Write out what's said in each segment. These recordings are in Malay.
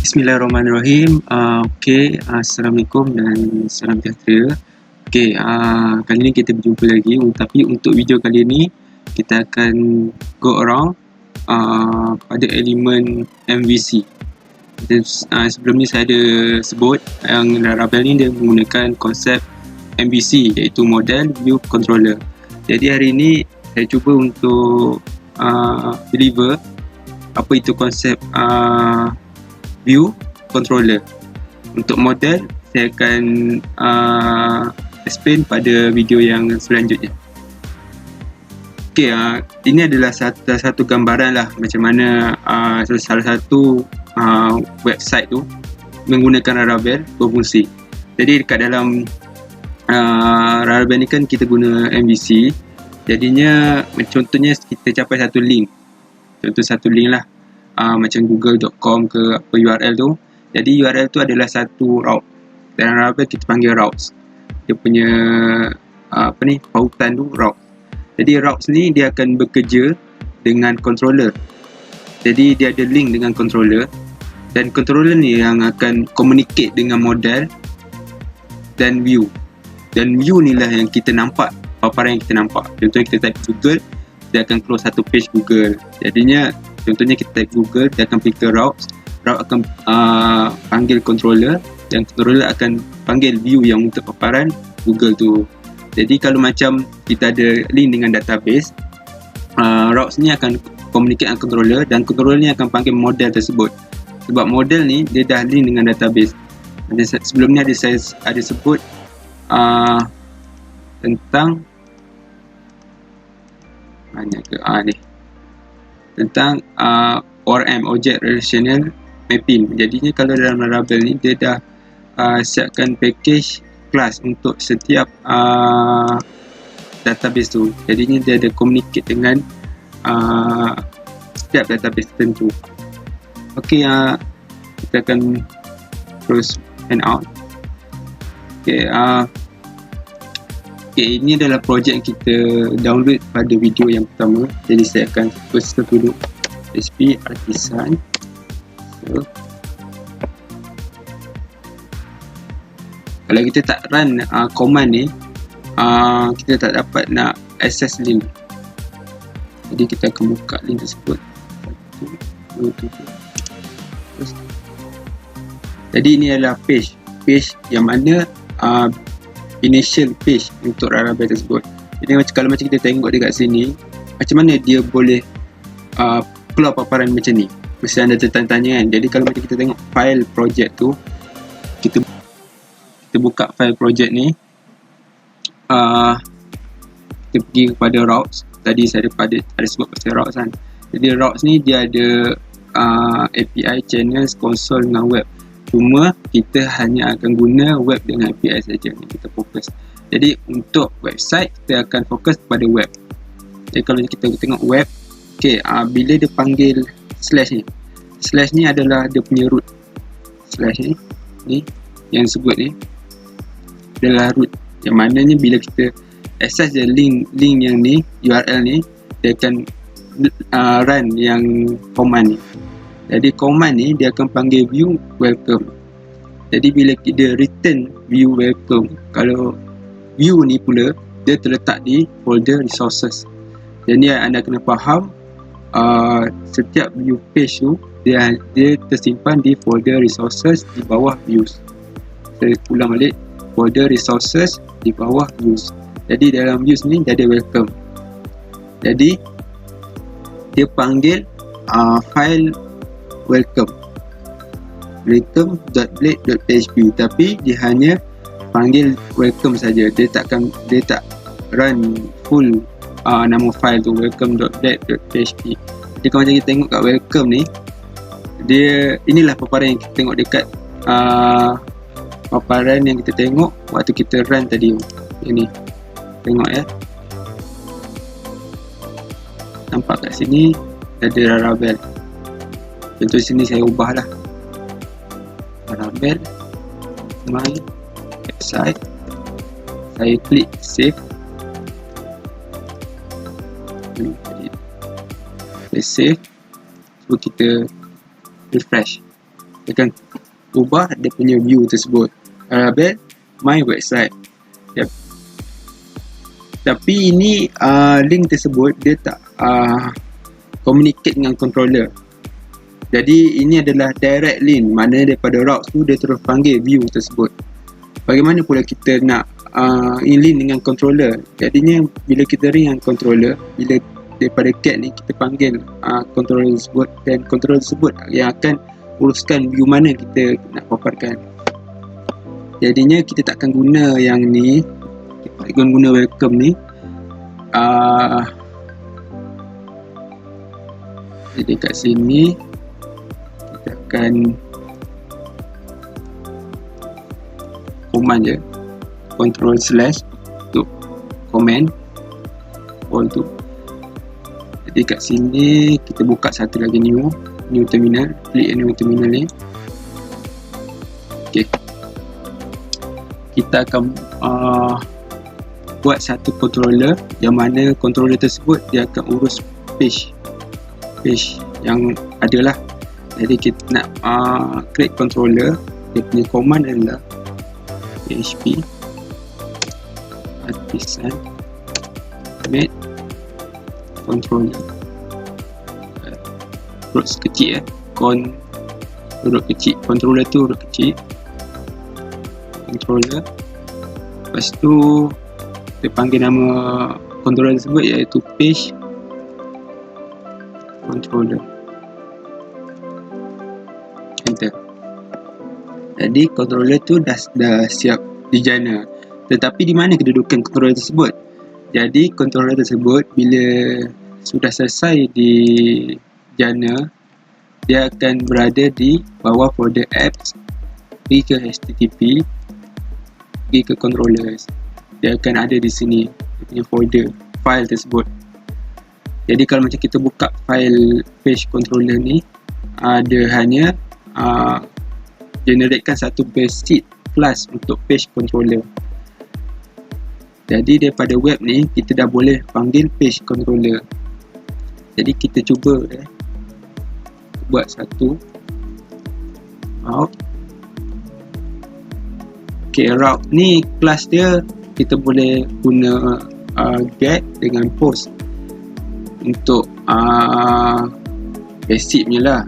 Bismillahirrahmanirrahim. Assalamualaikum dan salam sejahtera. Kali ni kita berjumpa lagi, tapi untuk video kali ni kita akan go around pada elemen MVC. Dan, sebelum ni saya ada sebut yang Laravel ni dia menggunakan konsep MVC, iaitu Model View Controller. Jadi hari ni saya cuba untuk deliver apa itu konsep view controller. Untuk model saya akan explain pada video yang selanjutnya. Ini adalah satu gambaran lah macam mana salah satu website tu menggunakan Laravel berfungsi. Jadi dekat dalam Laravel ni kan kita guna MVC. Jadinya contohnya kita capai satu link. Contoh satu link lah. Macam google.com ke apa URL tu. Jadi URL tu adalah satu route. Dalam Laravel kita panggil routes. Dia punya pautan tu route. Jadi routes ni dia akan bekerja dengan controller. Jadi dia ada link dengan controller, dan controller ni yang akan communicate dengan model dan view. Dan view ni lah yang kita nampak, paparan yang kita nampak. Contohnya kita type Google, dia akan close satu page Google. Jadinya contohnya kita type Google, dia akan pergi ke route akan panggil controller, dan controller akan panggil view yang untuk paparan Google tu. Jadi kalau macam kita ada link dengan database, routes ni akan communicate dengan controller, dan controller ni akan panggil model tersebut. Sebab model ni dia dah link dengan database. Sebelum ni saya ada sebut tentang tentang ORM, Object Relational Mapping. Jadinya kalau dalam Laravel ni dia dah siapkan package kelas untuk setiap database tu. Jadinya dia ada communicate dengan setiap database tertentu. Kita akan terus hand out. Ini adalah projek yang kita download pada video yang pertama. Jadi saya akan first dulu PHP Artisan. Kalau kita tak run command ni, kita tak dapat nak access link. Jadi kita akan buka link tersebut. 1, 2, 3. Jadi ini adalah page yang mana initial page untuk Laravel tersebut. Jadi kalau macam kita tengok dekat sini, macam mana dia boleh keluar paparan macam ni, mesti ada tanya-tanya kan. Jadi kalau macam kita tengok file project tu, kita buka file project ni, kita pergi kepada routes. Tadi saya ada sebut pasal routes kan. Jadi routes ni dia ada API, channels, console dengan web. Cuma kita hanya akan guna web dengan API saja yang kita fokus. Jadi untuk website kita akan fokus pada web. Jadi kalau kita tengok web, bila dia panggil slash ni adalah dia punya root. Slash ni yang sebut ni adalah root, yang mananya bila kita access the link yang ni, URL ni, dia akan run yang command ni. Jadi command ni dia akan panggil view welcome. Jadi bila dia return view welcome, kalau view ni pula dia terletak di folder resources. Jadi anda kena faham setiap view page tu dia tersimpan di folder resources di bawah views. Saya ulang balik, folder resources di bawah views. Jadi dalam views ni dia ada welcome. Jadi dia panggil file welcome.blade.php, tapi dia hanya panggil welcome saja. Dia tak run full nama file tu, welcome.blade.php. Jadi kalau macam kita tengok kat welcome ni, inilah paparan yang kita tengok dekat paparan yang kita tengok waktu kita run tadi. Ini tengok ya, nampak kat sini ada Laravel. Contoh sini saya ubah lah, Laravel my website. Saya klik save. Save. So kita refresh. dia akan ubah dia punya view tersebut. Label my website. Yep. Tapi ini link tersebut dia tak communicate dengan controller. Jadi ini adalah direct link, maknanya daripada routes tu dia terus panggil view tersebut. Bagaimana pula kita nak link dengan controller? Jadinya bila kita ring dengan controller, bila daripada get ni kita panggil controller tersebut, dan controller tersebut yang akan uruskan view mana kita nak paparkan. Jadinya kita takkan guna yang ni, kita akan guna welcome ni. Jadi kat sini kita akan command je, control slash untuk command all tu. Jadi kat sini kita buka satu lagi new terminal, klik new terminal ni. Okay, kita akan buat satu controller yang mana controller tersebut dia akan urus page yang adalah. Jadi kita nak create controller, dia punya command adalah php artisan make controller, huruf kecil huruf kecil, controller tu huruf kecil, controller. Lepas tu kita panggil nama controller tersebut iaitu page controller. Enter. Jadi controller tu dah siap di jana. Tetapi di mana kedudukan controller tersebut? Jadi controller tersebut bila sudah selesai di jana, dia akan berada di bawah folder apps, pergi ke HTTP, pergi ke controllers. Dia akan ada di sini, dia punya folder file tersebut. Jadi kalau macam kita buka file page controller ni, dia hanya generatekan satu basic class untuk page controller. Jadi daripada web ni kita dah boleh panggil page controller. Jadi kita cuba buat satu route. Okay, route ni class dia kita boleh guna get dengan post untuk basic punya lah.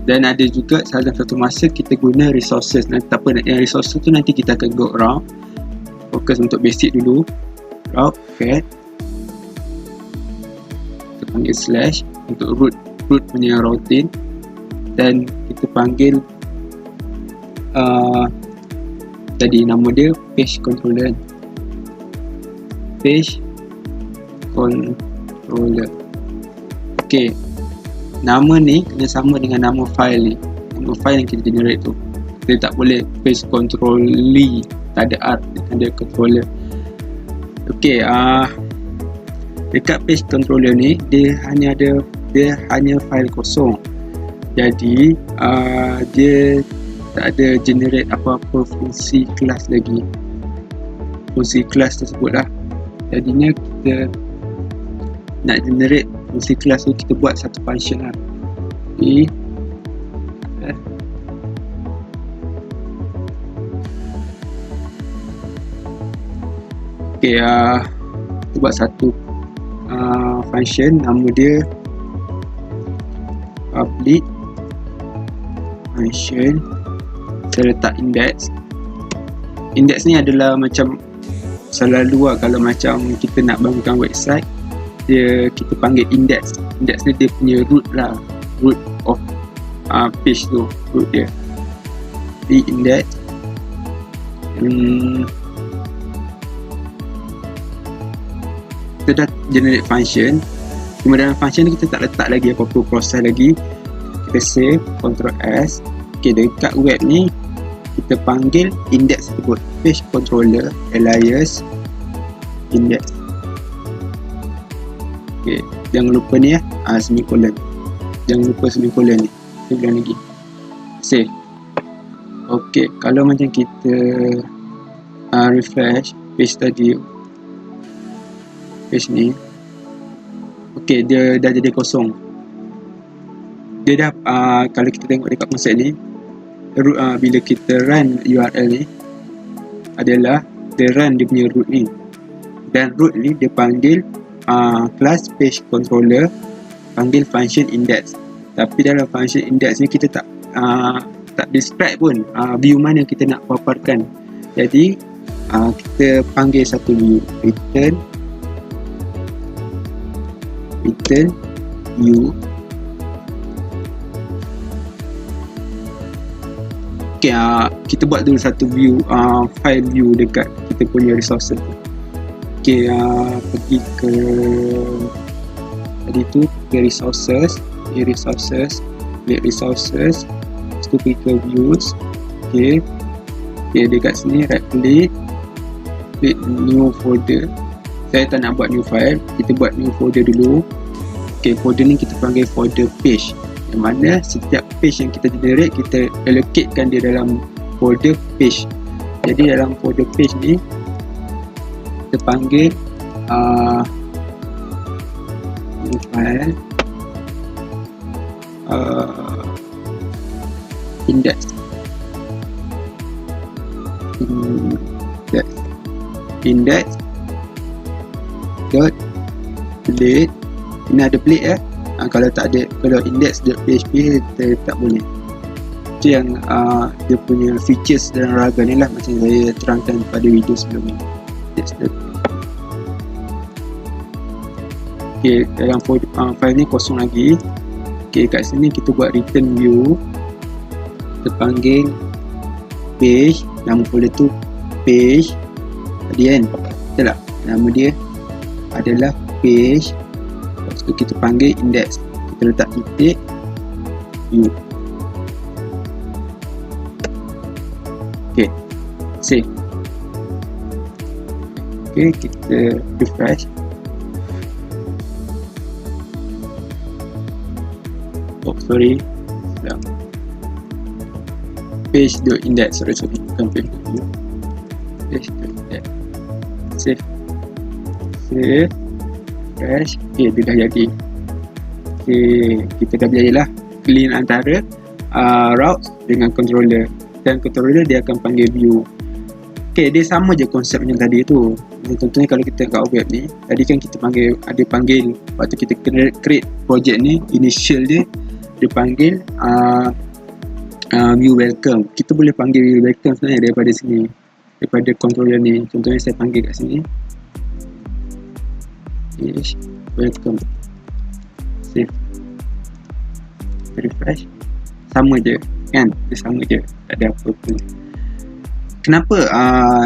Dan ada juga dalam satu masa kita guna resources. Nanti apa yang resources tu nanti kita akan go around. Fokus untuk basic dulu. Route get, kita panggil slash untuk root punya routing, dan kita panggil tadi nama dia page controller, page controller. Ok, nama ni kena sama dengan nama file ni, nama file yang kita generate tu. Kita tak boleh page controlly, tak ada R, ada controller. Ok, dekat page controller ni dia hanya file kosong. Jadi dia tak ada generate apa-apa fungsi kelas lagi. Fungsi kelas tersebut lah. Jadinya kita nak generate fungsi kelas tu, kita buat satu function lah. Okay, kita buat satu function, nama dia public function. Saya letak index. Index ni adalah macam selalu lah, kalau macam kita nak bangunkan website, kita panggil index. Index ni dia punya root lah, root of page tu, root dia di index. Kita dah generate function. Kemudian function ni kita tak letak lagi apa-apa proses lagi. Kita save, Ctrl S. Ok, dekat web ni kita panggil index tersebut, page controller alias index. Ok, jangan lupa ni semicolon. Jangan lupa semicolon ni. Kita ulang lagi. Save. Ok, kalau macam kita refresh page tadi, page ni, ok, dia dah jadi kosong. Dia dah kalau kita tengok dekat konsep ni, bila kita run URL ni adalah dia run dia punya root ni, dan root ni dia panggil class page controller, panggil function index. Tapi dalam function index ni kita tak describe pun view mana kita nak paparkan. Jadi kita panggil satu view, return view. Okay, kita buat dulu satu view, file view dekat kita punya resources tu. Okay, pergi ke tadi tu, ke resources, klik resources, lepas tu pergi ke views. Okay, dekat sini right click, klik new folder. Saya tak nak buat new file, kita buat new folder dulu. Okay, folder ni kita panggil folder page, yang mana setiap page yang kita generate, kita allocatekan dia dalam folder page. Jadi dalam folder page ni kita panggil new file index dot delete. Ini ada delete kalau tak ada, kalau index.php kita tak boleh. Itu yang dia punya features dalam Raga ni lah, macam saya terangkan pada video sebelum ni. Okay, dalam file ni kosong lagi. Okay, kat sini kita buat return view, kita panggil page, nama folder tu page tadi kan, betul tak? Nama dia adalah page. Lepas tu kita panggil index, kita letak titik view. Ok, save. Ok, kita refresh. Oh sorry, page.index, sorry, bukan page.view, page.index. Save, refresh. Ok, dia dah jadi. Ok, kita dah berjaya lah clean antara routes dengan controller, dan controller dia akan panggil view. Ok, dia sama je konsep macam tadi tu. Contohnya kalau kita kat web ni, tadi kan kita panggil waktu kita create project ni, initial dia panggil view welcome. Kita boleh panggil view welcome sebenarnya daripada sini, daripada controller ni. Contohnya saya panggil kat sini, welcome, save, refresh. Sama je kan, dia sama je, tak ada apa-apa. Kenapa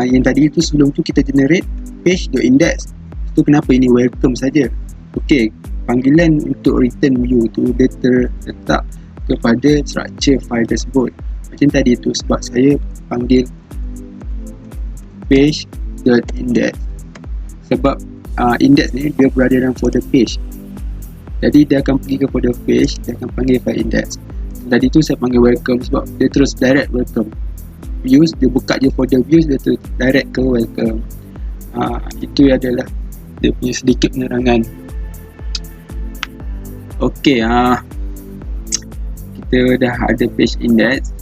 yang tadi tu sebelum tu kita generate page.index tu, kenapa ini welcome saja? Ok, panggilan untuk return view tu dia terletak kepada structure file tersebut macam tadi tu, sebab saya panggil page.index sebab index ni dia berada dalam folder page. Jadi dia akan pergi ke folder page, dia akan panggil file index. Tadi tu saya panggil welcome sebab dia terus direct welcome. Views, dia buka je folder views, dia terus direct ke welcome. Itu adalah dia punya sedikit penerangan. Ok, kita dah ada page index.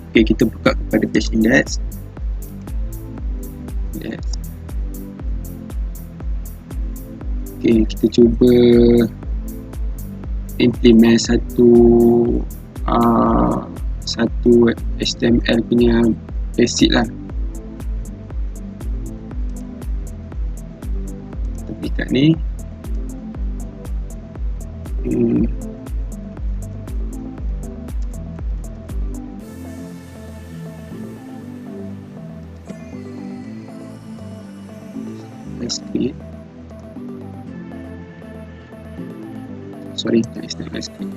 Ok, kita buka kepada page index. Ok, kita cuba implement satu HTML punya basic lah. Tapi kat ni script, sorry, tak istilah script.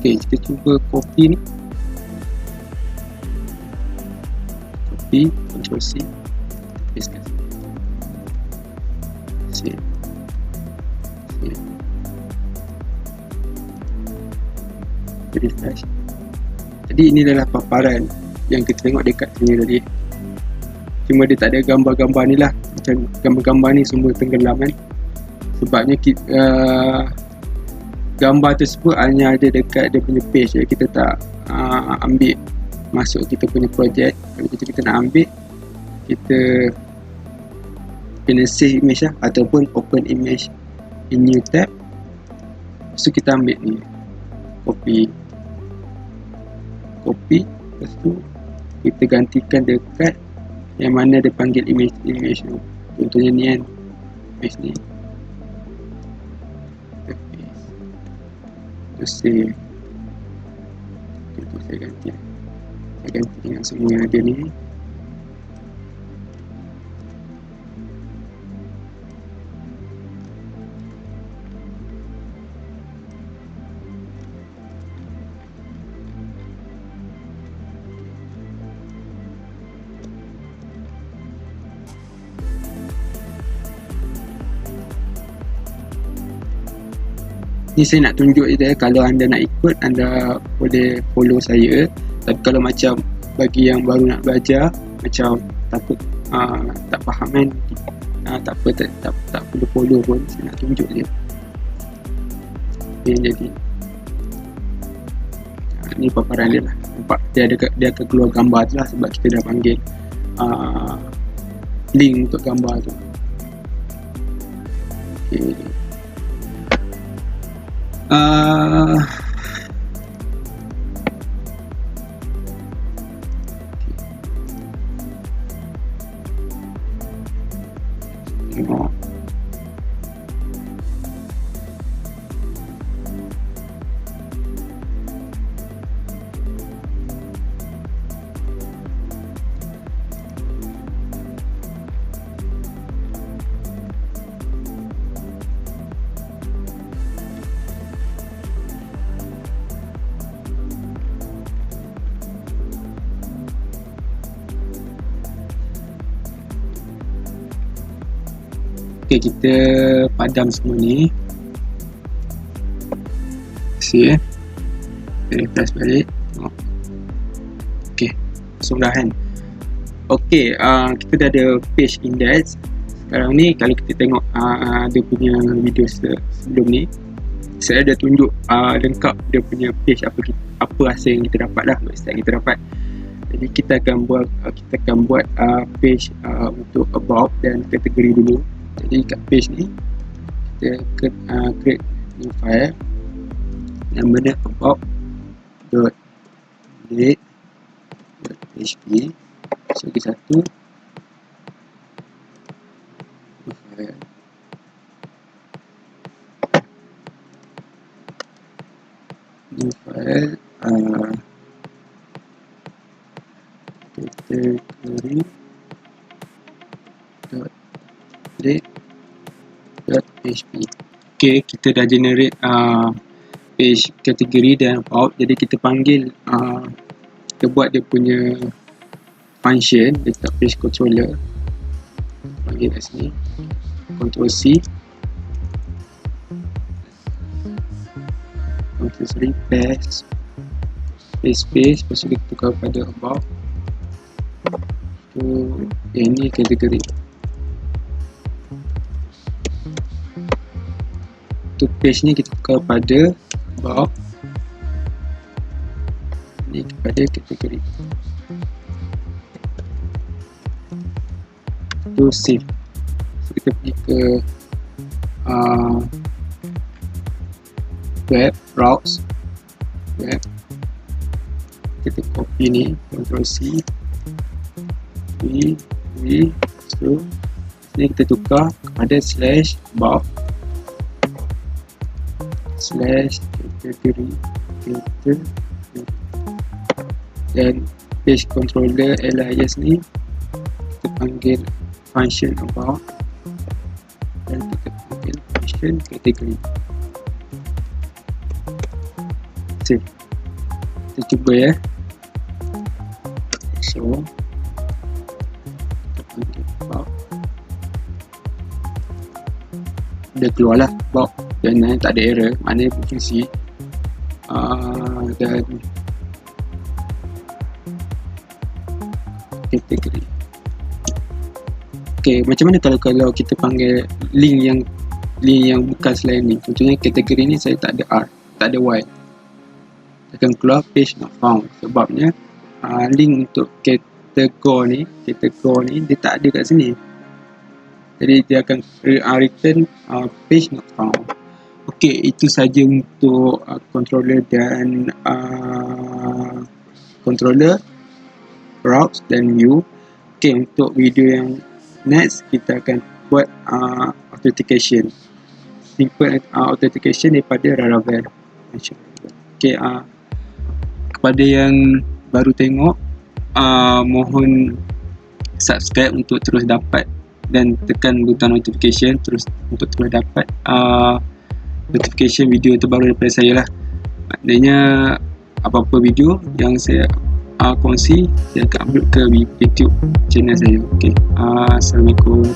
Ok, kita cuba copy ni. copy, Ctrl C, paste kat sini. Save. Refresh. Jadi ini adalah paparan yang kita tengok dekat sini tadi. Cuma dia tak ada gambar-gambar ni lah. Macam gambar-gambar ni semua tenggelam kan. Sebabnya gambar tersebut hanya ada dekat dia punya page. Jadi kita tak ambil masuk kita punya projek. Kalau kita nak ambil, kita kena save image lah, ataupun open image in new tab. Lepas tu kita ambil ni, copy, lepas tu kita gantikan dekat yang mana dia panggil image tu. Contohnya ni kan, image ni. Kita paste. Terus save. Saya ganti dengan semua yang ada ni. Ni saya nak tunjuk je, kalau anda nak ikut, anda boleh follow saya. Tapi kalau macam bagi yang baru nak belajar, macam takut tak faham kan, tak apa, tak perlu follow pun, saya nak tunjuk je. Okay, jadi ni paparan dia lah. Nampak dia akan keluar gambar tu lah, sebab kita dah panggil link untuk gambar tu. Okay. Tengok. Okay, kita padam semua ni. See refresh balik. Tengok. Okay, langsung dah kan. Okay, kita dah ada page index. Sekarang ni kalau kita tengok dia punya video sebelum ni, saya dah tunjuk lengkap dia punya page, apa hasil yang kita dapat lah, website yang kita dapat. Jadi kita akan buat page untuk about dan kategori dulu. Jadi kat page ni kita create new file yang bernama about.date.php. So kita satu new file, kategori.date.php. Okay, kita dah generate page kategori dan about. Jadi kita panggil kita buat dia punya function dekat page controller. Panggil kat sini, Ctrl C, Ctrl C, paste, lepas tu kita tukar pada about. Ini kategori. Untuk page ni kita tukar pada about, ni kepada kategori. Tu save. So kita pergi ke web, browse web, kita copy ni, Ctrl C, so ni kita tukar kepada /about /category dan page controller alias ni kita panggil function about dan kita panggil function category. Kita cuba ya. So Okay, about. Dia keluar lah about, dan tak ada error, maknanya berfungsi. Dan kategori. Okay, macam mana kalau kita panggil link yang bukan selain ni? Contohnya kategori ni saya tak ada R, tak ada Y, akan keluar page not found. Sebabnya link untuk kategori ni dia tak ada kat sini, jadi dia akan return page not found. Okay, itu saja untuk controller dan controller, routes dan view. Okay, untuk video yang next kita akan buat authentication, simple authentication daripada Laravel. Okay, kepada yang baru tengok, mohon subscribe untuk terus dapat dan tekan butang notification untuk terus dapat notification video terbaru daripada saya lah. Maknanya apa-apa video yang saya kongsi, saya akan upload ke YouTube channel saya. Okay, Assalamualaikum.